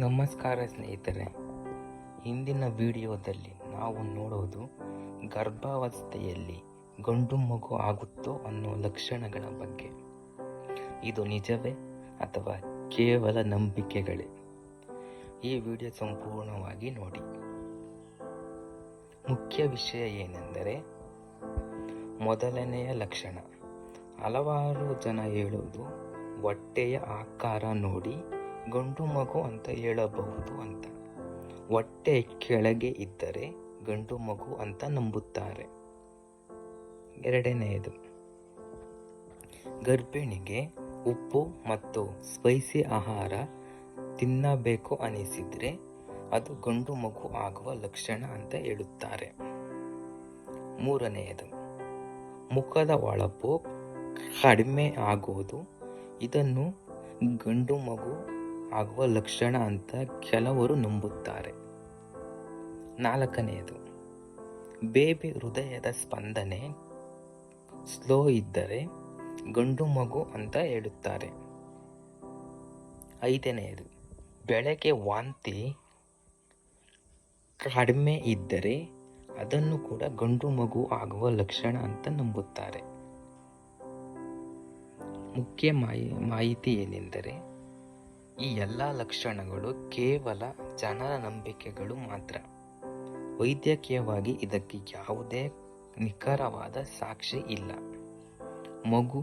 ನಮಸ್ಕಾರ ಸ್ನೇಹಿತರೆ, ಇಂದಿನ ವಿಡಿಯೋದಲ್ಲಿ ನಾವು ನೋಡೋದು ಗರ್ಭಾವಸ್ಥೆಯಲ್ಲಿ ಗಂಡು ಮಗು ಆಗುತ್ತೋ ಅನ್ನೋ ಲಕ್ಷಣಗಳ ಬಗ್ಗೆ. ಇದು ನಿಜವೇ ಅಥವಾ ಕೇವಲ ನಂಬಿಕೆಗಳೇ? ಈ ವಿಡಿಯೋ ಸಂಪೂರ್ಣವಾಗಿ ನೋಡಿ. ಮುಖ್ಯ ವಿಷಯ ಏನೆಂದರೆ, ಮೊದಲನೆಯ ಲಕ್ಷಣ, ಹಲವಾರು ಜನ ಹೇಳೋದು ಹೊಟ್ಟೆಯ ಆಕಾರ ನೋಡಿ ಗಂಡು ಮಗು ಅಂತ ಹೇಳಬಹುದು ಅಂತ. ಹೊಟ್ಟೆ ಕೆಳಗೆ ಇದ್ದರೆ ಗಂಡು ಮಗು ಅಂತ ನಂಬುತ್ತಾರೆ. ಎರಡನೆಯದು, ಗರ್ಭಿಣಿಗೆ ಉಪ್ಪು ಮತ್ತು ಸ್ಪೈಸಿ ಆಹಾರ ತಿನ್ನಬೇಕು ಅನಿಸಿದ್ರೆ ಅದು ಗಂಡು ಮಗು ಆಗುವ ಲಕ್ಷಣ ಅಂತ ಹೇಳುತ್ತಾರೆ. ಮೂರನೆಯದು, ಮುಖದ ಹೊಳಪು ಕಡಿಮೆ ಆಗುವುದು, ಇದನ್ನು ಗಂಡು ಮಗು ಆಗುವ ಲಕ್ಷಣ ಅಂತ ಕೆಲವರು ನಂಬುತ್ತಾರೆ. ನಾಲ್ಕನೆಯದು, ಬೇಬಿ ಹೃದಯದ ಸ್ಪಂದನೆ ಸ್ಲೋ ಇದ್ದರೆ ಗಂಡು ಮಗು ಅಂತ ಹೇಳುತ್ತಾರೆ. ಐದನೆಯದು, ಬೆಳಗ್ಗೆ ವಾಂತಿ ಕಡಿಮೆ ಇದ್ದರೆ ಅದನ್ನು ಕೂಡ ಗಂಡು ಮಗು ಆಗುವ ಲಕ್ಷಣ ಅಂತ ನಂಬುತ್ತಾರೆ. ಮುಖ್ಯ ಮಾಹಿತಿ ಏನೆಂದರೆ, ಈ ಎಲ್ಲ ಲಕ್ಷಣಗಳು ಕೇವಲ ಜನರ ನಂಬಿಕೆಗಳು ಮಾತ್ರ. ವೈದ್ಯಕೀಯವಾಗಿ ಇದಕ್ಕೆ ಯಾವುದೇ ನಿಖರವಾದ ಸಾಕ್ಷಿ ಇಲ್ಲ. ಮಗು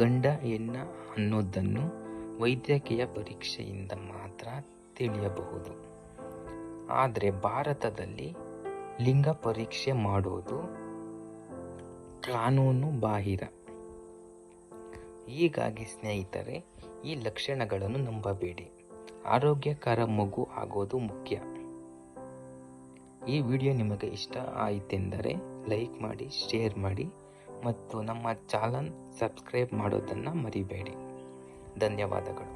ಗಂಡ ಹೆಣ್ಣ ಅನ್ನೋದನ್ನು ವೈದ್ಯಕೀಯ ಪರೀಕ್ಷೆಯಿಂದ ಮಾತ್ರ ತಿಳಿಯಬಹುದು. ಆದರೆ ಭಾರತದಲ್ಲಿ ಲಿಂಗ ಪರೀಕ್ಷೆ ಮಾಡೋದು ಕಾನೂನು ಬಾಹಿರ. ಹೀಗಾಗಿ ಸ್ನೇಹಿತರೆ, ಈ ಲಕ್ಷಣಗಳನ್ನು ನಂಬಬೇಡಿ. ಆರೋಗ್ಯಕರ ಮಗು ಆಗೋದು ಮುಖ್ಯ. ಈ ವಿಡಿಯೋ ನಿಮಗೆ ಇಷ್ಟ ಆಯಿತೆಂದರೆ ಲೈಕ್ ಮಾಡಿ, ಶೇರ್ ಮಾಡಿ ಮತ್ತು ನಮ್ಮ ಚಾನಲ್ ಸಬ್ಸ್ಕ್ರೈಬ್ ಮಾಡೋದನ್ನು ಮರಿಬೇಡಿ. ಧನ್ಯವಾದಗಳು.